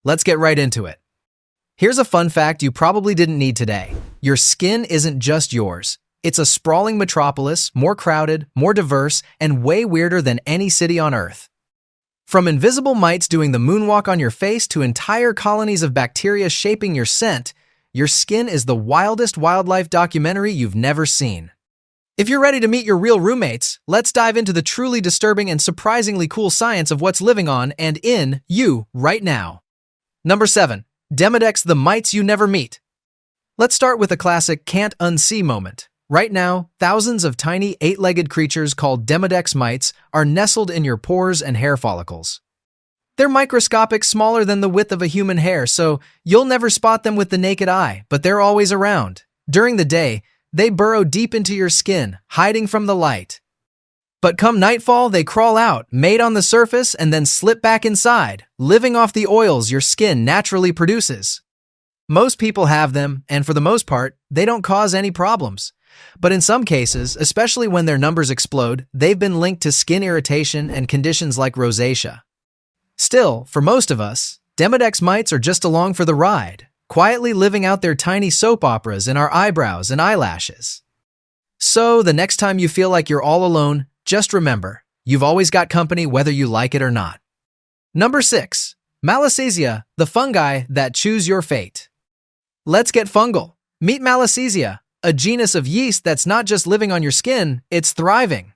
Let's get right into it. Here's a fun fact you probably didn't need today. Your skin isn't just yours. It's a sprawling metropolis, more crowded, more diverse, and way weirder than any city on Earth. From invisible mites doing the moonwalk on your face to entire colonies of bacteria shaping your scent, your skin is the wildest wildlife documentary you've never seen. If you're ready to meet your real roommates, let's dive into the truly disturbing and surprisingly cool science of what's living on and in you right now. Number 7. Demodex, the mites you never meet. Let's start with a classic can't unsee moment. Right now, thousands of tiny 8-legged creatures called Demodex mites are nestled in your pores and hair follicles. They're microscopic, smaller than the width of a human hair, so you'll never spot them with the naked eye, but they're always around. During the day, they burrow deep into your skin, hiding from the light. But come nightfall, they crawl out, mate on the surface, and then slip back inside, living off the oils your skin naturally produces. Most people have them, and for the most part, they don't cause any problems. But in some cases, especially when their numbers explode, they've been linked to skin irritation and conditions like rosacea. Still, for most of us, Demodex mites are just along for the ride, quietly living out their tiny soap operas in our eyebrows and eyelashes. So, the next time you feel like you're all alone, just remember, you've always got company whether you like it or not. Number 6. Malassezia, the fungi that choose your fate. Let's get fungal. Meet Malassezia, a genus of yeast that's not just living on your skin, it's thriving.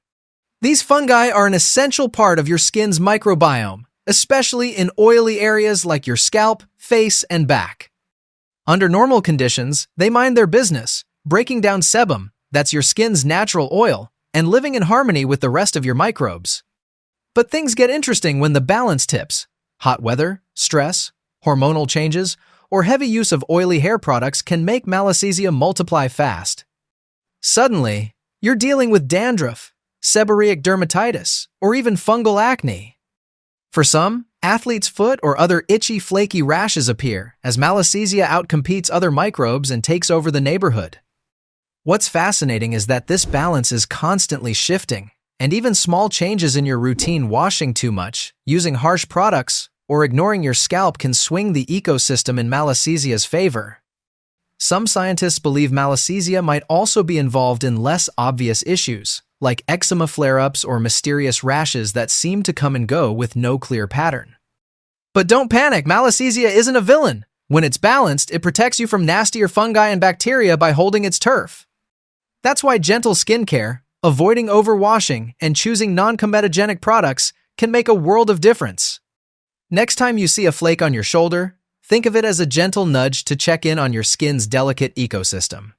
These fungi are an essential part of your skin's microbiome, especially in oily areas like your scalp, face, and back. Under normal conditions, they mind their business, breaking down sebum, that's your skin's natural oil, and living in harmony with the rest of your microbes. But things get interesting when the balance tips. Hot weather, stress, hormonal changes, or heavy use of oily hair products can make Malassezia multiply fast. Suddenly, you're dealing with dandruff, seborrheic dermatitis, or even fungal acne. For some, athlete's foot or other itchy, flaky rashes appear as Malassezia outcompetes other microbes and takes over the neighborhood. What's fascinating is that this balance is constantly shifting, and even small changes in your routine, washing too much, using harsh products, or ignoring your scalp can swing the ecosystem in Malassesia's favor. Some scientists believe Malassezia might also be involved in less obvious issues, like eczema flare-ups or mysterious rashes that seem to come and go with no clear pattern. But don't panic, Malassezia isn't a villain. When it's balanced, it protects you from nastier fungi and bacteria by holding its turf. That's why gentle skincare, avoiding overwashing, and choosing non-comedogenic products can make a world of difference. Next time you see a flake on your shoulder, think of it as a gentle nudge to check in on your skin's delicate ecosystem.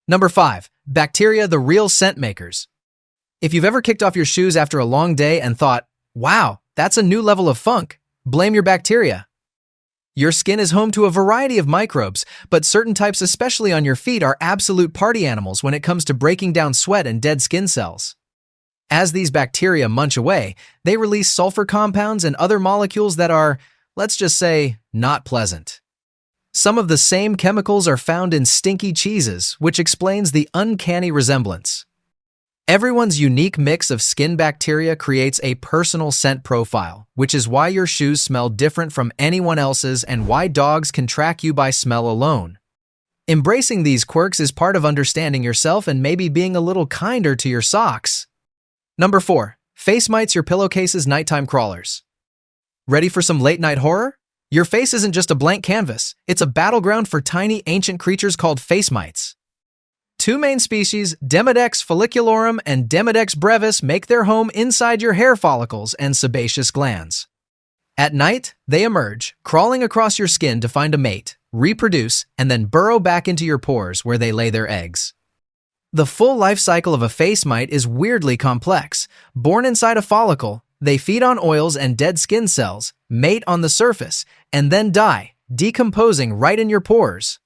Number 5. Bacteria, the real scent makers. If you've ever kicked off your shoes after a long day and thought, wow, that's a new level of funk, blame your bacteria. Your skin is home to a variety of microbes, but certain types, especially on your feet, are absolute party animals when it comes to breaking down sweat and dead skin cells. As these bacteria munch away, they release sulfur compounds and other molecules that are, let's just say, not pleasant. Some of the same chemicals are found in stinky cheeses, which explains the uncanny resemblance. Everyone's unique mix of skin bacteria creates a personal scent profile, which is why your shoes smell different from anyone else's and why dogs can track you by smell alone. Embracing these quirks is part of understanding yourself and maybe being a little kinder to your socks. Number 4. Face mites, your pillowcase's nighttime crawlers. Ready for some late-night horror? Your face isn't just a blank canvas, it's a battleground for tiny ancient creatures called face mites. Two main species, Demodex folliculorum and Demodex brevis, make their home inside your hair follicles and sebaceous glands. At night, they emerge, crawling across your skin to find a mate, reproduce, and then burrow back into your pores where they lay their eggs. The full life cycle of a face mite is weirdly complex. Born inside a follicle, they feed on oils and dead skin cells, mate on the surface, and then die, decomposing right in your pores.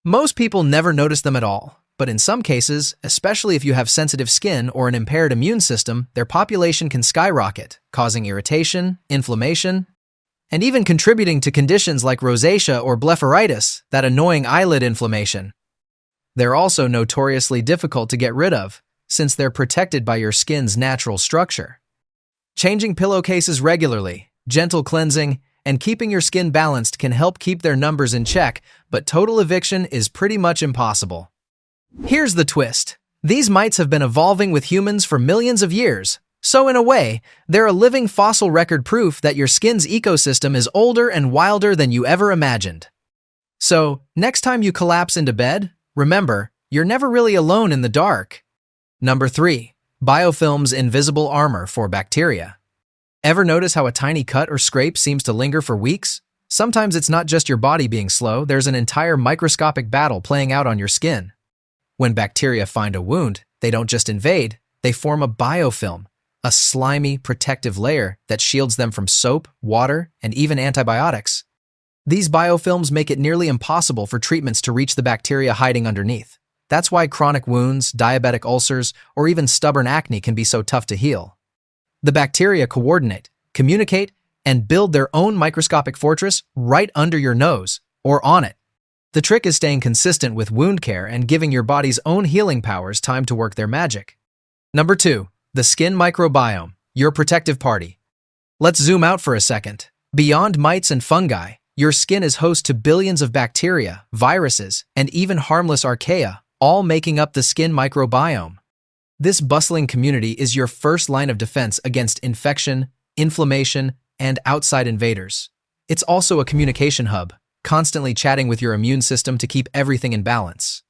Most people never notice them at all, but in some cases, especially if you have sensitive skin or an impaired immune system, their population can skyrocket, causing irritation, inflammation, and even contributing to conditions like rosacea or blepharitis, that annoying eyelid inflammation. They're also notoriously difficult to get rid of, since they're protected by your skin's natural structure. Changing pillowcases regularly, gentle cleansing, and keeping your skin balanced can help keep their numbers in check, but total eviction is pretty much impossible. Here's the twist. These mites have been evolving with humans for millions of years, so in a way, they're a living fossil record proof that your skin's ecosystem is older and wilder than you ever imagined. So, next time you collapse into bed, remember, you're never really alone in the dark. Number 3. Biofilms' invisible armor for bacteria. Ever notice how a tiny cut or scrape seems to linger for weeks? Sometimes it's not just your body being slow, there's an entire microscopic battle playing out on your skin. When bacteria find a wound, they don't just invade, they form a biofilm, a slimy, protective layer that shields them from soap, water, and even antibiotics. These biofilms make it nearly impossible for treatments to reach the bacteria hiding underneath. That's why chronic wounds, diabetic ulcers, or even stubborn acne can be so tough to heal. The bacteria coordinate, communicate, and build their own microscopic fortress right under your nose, or on it. The trick is staying consistent with wound care and giving your body's own healing powers time to work their magic. Number 2. The skin microbiome, your protective party. Let's zoom out for a second. Beyond mites and fungi, your skin is host to billions of bacteria, viruses, and even harmless archaea, all making up the skin microbiome. This bustling community is your first line of defense against infection, inflammation, and outside invaders. It's also a communication hub, constantly chatting with your immune system to keep everything in balance.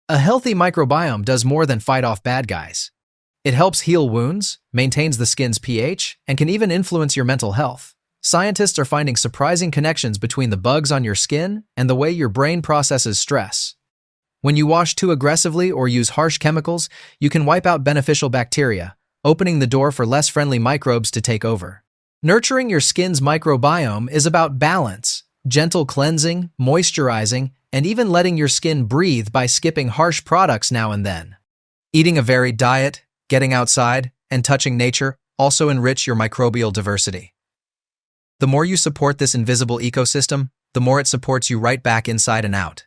A healthy microbiome does more than fight off bad guys. It helps heal wounds, maintains the skin's pH, and can even influence your mental health. Scientists are finding surprising connections between the bugs on your skin and the way your brain processes stress. When you wash too aggressively or use harsh chemicals, you can wipe out beneficial bacteria, opening the door for less friendly microbes to take over. Nurturing your skin's microbiome is about balance, gentle cleansing, moisturizing, and even letting your skin breathe by skipping harsh products now and then. Eating a varied diet, getting outside, and touching nature also enrich your microbial diversity. The more you support this invisible ecosystem, the more it supports you right back inside and out.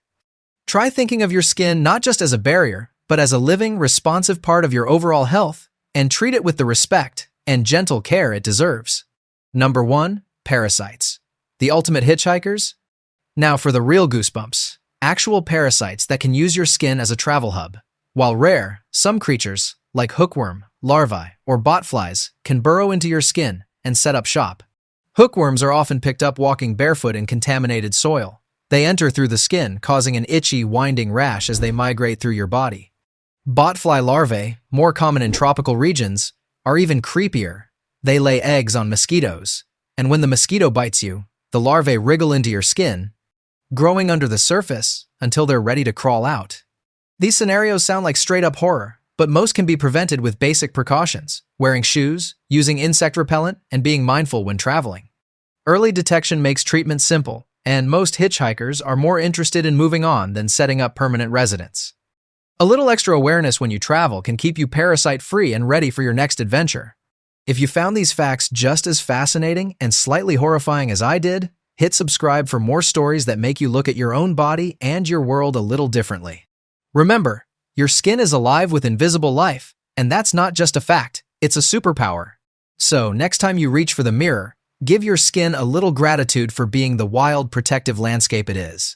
Try thinking of your skin not just as a barrier, but as a living, responsive part of your overall health, and treat it with the respect and gentle care it deserves. Number 1. Parasites. The ultimate hitchhikers? Now for the real goosebumps. Actual parasites that can use your skin as a travel hub. While rare, some creatures, like hookworm, larvae, or botflies, can burrow into your skin and set up shop. Hookworms are often picked up walking barefoot in contaminated soil. They enter through the skin, causing an itchy, winding rash as they migrate through your body. Botfly larvae, more common in tropical regions, are even creepier. They lay eggs on mosquitoes, and when the mosquito bites you, the larvae wriggle into your skin, growing under the surface until they're ready to crawl out. These scenarios sound like straight-up horror, but most can be prevented with basic precautions, wearing shoes, using insect repellent, and being mindful when traveling. Early detection makes treatment simple, and most hitchhikers are more interested in moving on than setting up permanent residence. A little extra awareness when you travel can keep you parasite-free and ready for your next adventure. If you found these facts just as fascinating and slightly horrifying as I did, hit subscribe for more stories that make you look at your own body and your world a little differently. Remember, your skin is alive with invisible life, and that's not just a fact, it's a superpower. So, next time you reach for the mirror, give your skin a little gratitude for being the wild, protective landscape it is.